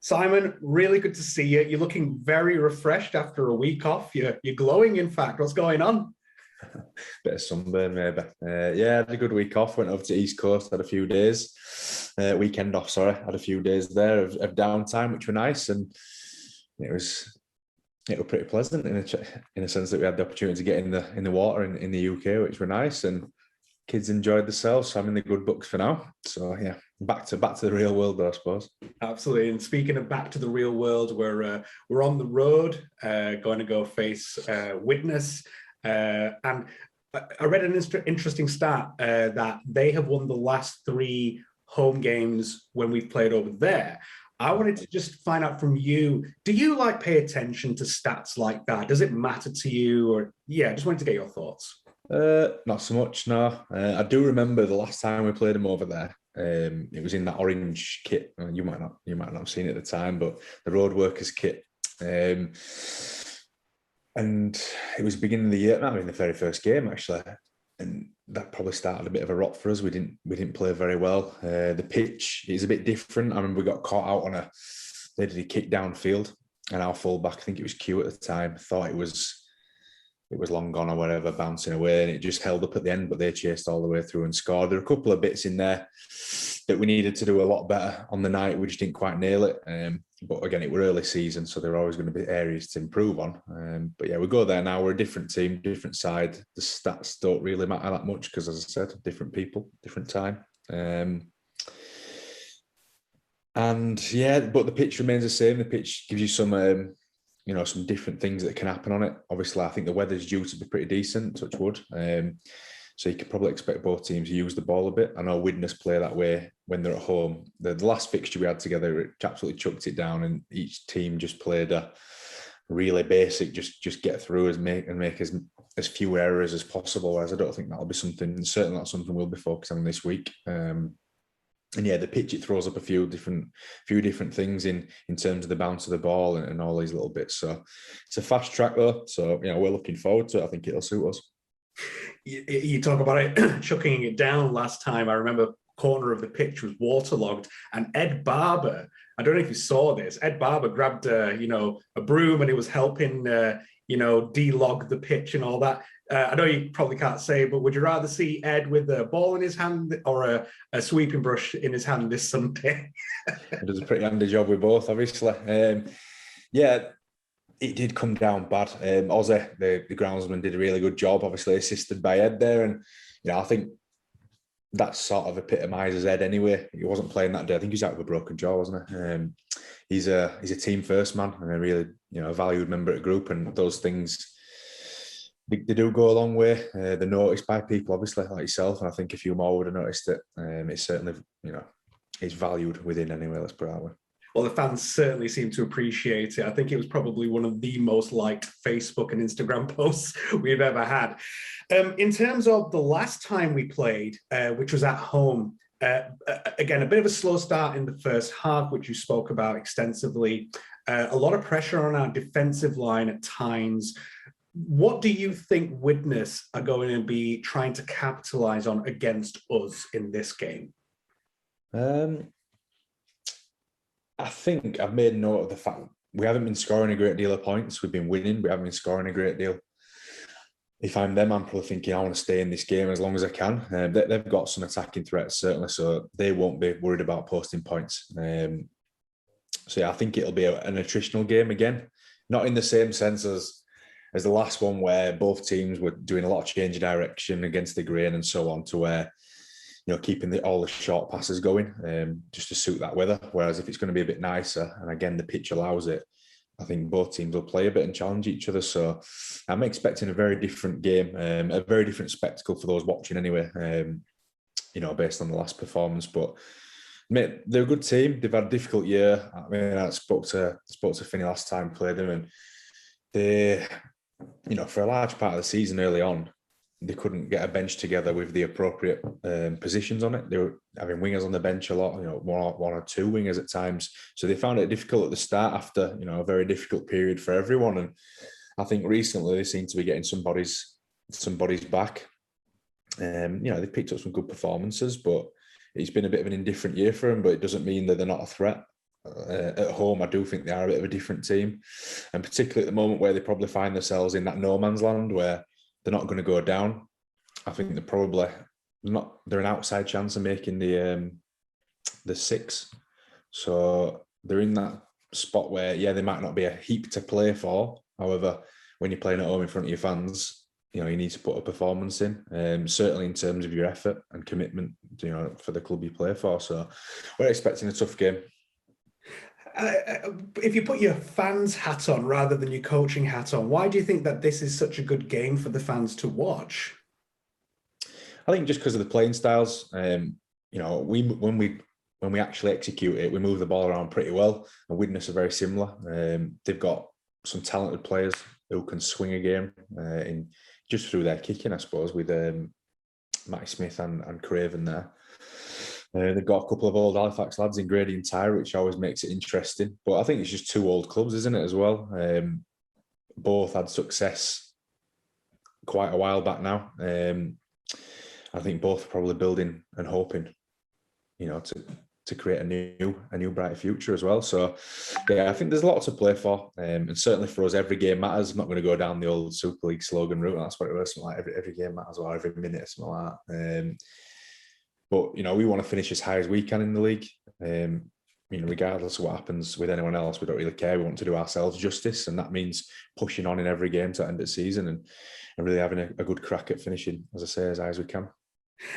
Simon, really good to see you. You're looking very refreshed after a week off. You're glowing, in fact. What's going on? Bit of sunburn, maybe. Yeah, I had a good week off. Went over to East Coast, had a few days. Weekend off, sorry. Had a few days there of downtime, which were nice. And it was pretty pleasant in a sense that we had the opportunity to get in the water in the UK, which were nice. And kids enjoyed themselves. So I'm in the good books for now. So yeah, back to the real world, though, I suppose. Absolutely. And speaking of back to the real world, we're on the road, going to go face Widnes. And I read an interesting stat that they have won the last 3 home games when we've played over there. I wanted to just find out from you, do you pay attention to stats like that? Does it matter to you? Or just wanted to get your thoughts. Not so much, no. I do remember the last time we played them over there. It was in that orange kit. You might not have seen it at the time, but the road workers kit. And it was the beginning of the year, the very first game actually, and that probably started a bit of a rot for us. We didn't play very well. The pitch is a bit different. I remember we got caught out on they did a kick downfield, and our fullback, I think it was Q at the time, thought it was long gone or whatever, bouncing away, and it just held up at the end, but they chased all the way through and scored. There were a couple of bits in there that we needed to do a lot better on the night. We just didn't quite nail it. But again, it were early season, so there are always going to be areas to improve on. But yeah, we go there now. We're a different team, different side. The stats don't really matter that much because, as I said, different people, different time. And yeah, but the pitch remains the same. The pitch gives you some some different things that can happen on it. Obviously, I think the weather's due to be pretty decent, touch wood. So you could probably expect both teams to use the ball a bit. I know Widnes play that way when they're at home. The last fixture we had together, it absolutely chucked it down, and each team just played a really basic, just get through and make as few errors as possible. Whereas I don't think that'll be something, certainly not something we'll be focusing on this week. And yeah, the pitch, it throws up a few different things in terms of the bounce of the ball and all these little bits. So it's a fast track though. So we're looking forward to it. I think it'll suit us. You talk about it chucking it down last time. I remember corner of the pitch was waterlogged, and Ed Barber, I don't know if you saw this, Ed Barber grabbed a broom, and he was helping de-log the pitch and all that. I know you probably can't say, but would you rather see Ed with a ball in his hand or a sweeping brush in his hand this Sunday? He does a pretty handy job with both, obviously. It did come down bad. Ozzy, the groundsman, did a really good job, obviously assisted by Ed there. And I think that sort of epitomises Ed anyway. He wasn't playing that day. I think he's out with a broken jaw, wasn't he? He's a team first man and a really a valued member of the group. And those things, they do go a long way. They're noticed by people, obviously, like yourself. And I think a few more would have noticed it. It's certainly it's valued within anyway. Let's put it that way. Well, the fans certainly seem to appreciate it. I think it was probably one of the most liked Facebook and Instagram posts we've ever had. In terms of the last time we played, which was at home, again, a bit of a slow start in the first half, which you spoke about extensively. A lot of pressure on our defensive line at times. What do you think Widnes are going to be trying to capitalize on against us in this game? I think I've made note of the fact we haven't been scoring a great deal of points. We've been winning. We haven't been scoring a great deal. If I'm them, I'm probably thinking I want to stay in this game as long as I can. They've got some attacking threats, certainly, so they won't be worried about posting points. So yeah, I think it'll be an attritional game again. Not in the same sense as the last one where both teams were doing a lot of change of direction against the grain and so on, to where keeping all the short passes going just to suit that weather. Whereas if it's going to be a bit nicer, and again, the pitch allows it, I think both teams will play a bit and challenge each other. So I'm expecting a very different game, a very different spectacle for those watching anyway, based on the last performance. But mate, they're a good team. They've had a difficult year. I mean, I spoke to Finney last time, played them, and they, for a large part of the season early on, they couldn't get a bench together with the appropriate positions on it. They were having wingers on the bench a lot, one or two wingers at times. So they found it difficult at the start after, a very difficult period for everyone. And I think recently they seem to be getting some bodies back. They've picked up some good performances, but it's been a bit of an indifferent year for them, but it doesn't mean that they're not a threat. at home, I do think they are a bit of a different team, and particularly at the moment where they probably find themselves in that no man's land where they're not going to go down. I think they're probably not. They're an outside chance of making the 6. So they're in that spot where, yeah, they might not be a heap to play for. However, when you're playing at home in front of your fans, you know, you need to put a performance in, certainly in terms of your effort and commitment, you know, for the club you play for. So we're expecting a tough game. If you put your fans hat on rather than your coaching hat on, why do you think that this is such a good game for the fans to watch? I think just because of the playing styles. You know, when we actually execute it, we move the ball around pretty well. And Widnes are very similar. They've got some talented players who can swing a game in just through their kicking, I suppose, with Matty Smith and Craven there. They've got a couple of old Halifax lads in Grady and Tyre, which always makes it interesting. But I think it's just 2 old clubs, isn't it, as well? Both had success quite a while back now. I think both are probably building and hoping, you know, to create a new brighter future as well. So, yeah, I think there's a lot to play for, and certainly for us, every game matters. I'm not going to go down the old Super League slogan route. That's what it was, something like every game matters, or every minute, or something like that. But you know, we want to finish as high as we can in the league. You know, regardless of what happens with anyone else, we don't really care. We want to do ourselves justice, and that means pushing on in every game to end the season and really having a good crack at finishing, as I say, as high as we can.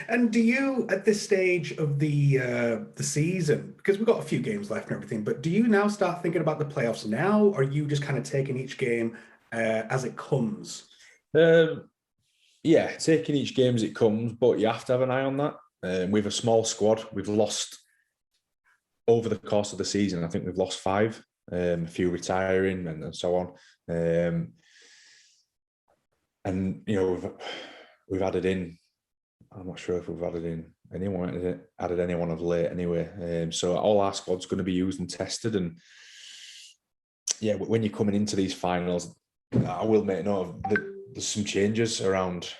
And do you, at this stage of the season, because we've got a few games left and everything, but do you now start thinking about the playoffs now, or are you just kind of taking each game as it comes? Yeah, taking each game as it comes, but you have to have an eye on that. We have a small squad. We've lost over the course of the season. I think we've lost 5, a few retiring and so on. And you know, we've added in. I'm not sure if we've added anyone of late anyway. So all our squad's going to be used and tested. And yeah, when you're coming into these finals, I will make note of there's some changes around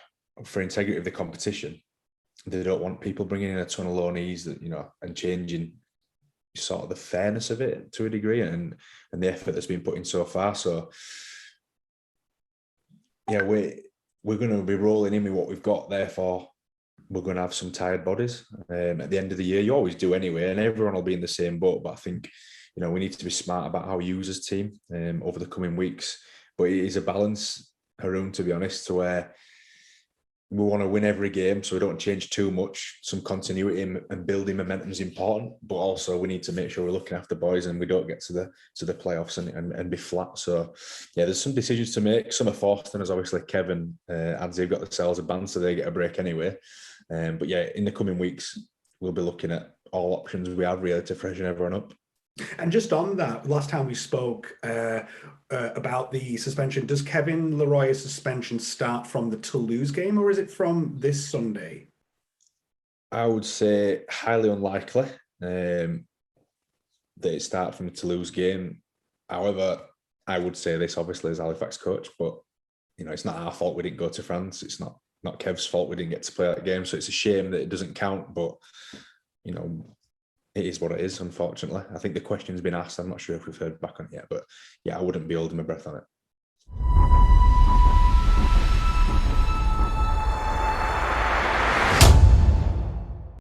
for integrity of the competition. They don't want people bringing in a ton of loanees that, you know, and changing sort of the fairness of it to a degree and the effort that's been put in so far. So yeah, we're going to be rolling in with what we've got. Therefore, we're going to have some tired bodies at the end of the year. You always do anyway, and everyone will be in the same boat. But I think, you know, we need to be smart about how we use this team over the coming weeks. But it is a balance, Haroon, to be honest, to where we want to win every game, so we don't change too much. Some continuity and building momentum is important, but also we need to make sure we're looking after boys and we don't get to the playoffs and be flat. So yeah, there's some decisions to make. Some are forced, and as obviously Kevin and they've got themselves a band, so they get a break anyway. But yeah, in the coming weeks, we'll be looking at all options we have really to freshen everyone up. And just on that, last time we spoke about the suspension, does Kevin Leroy's suspension start from the Toulouse game, or is it from this Sunday? I would say highly unlikely that it starts from the Toulouse game. However, I would say this obviously as Halifax coach, but you know, it's not our fault we didn't go to France. It's not Kev's fault we didn't get to play that game. So it's a shame that it doesn't count, but you know, it is what it is, unfortunately. I think the question's been asked. I'm not sure if we've heard back on it yet, but yeah, I wouldn't be holding my breath on it.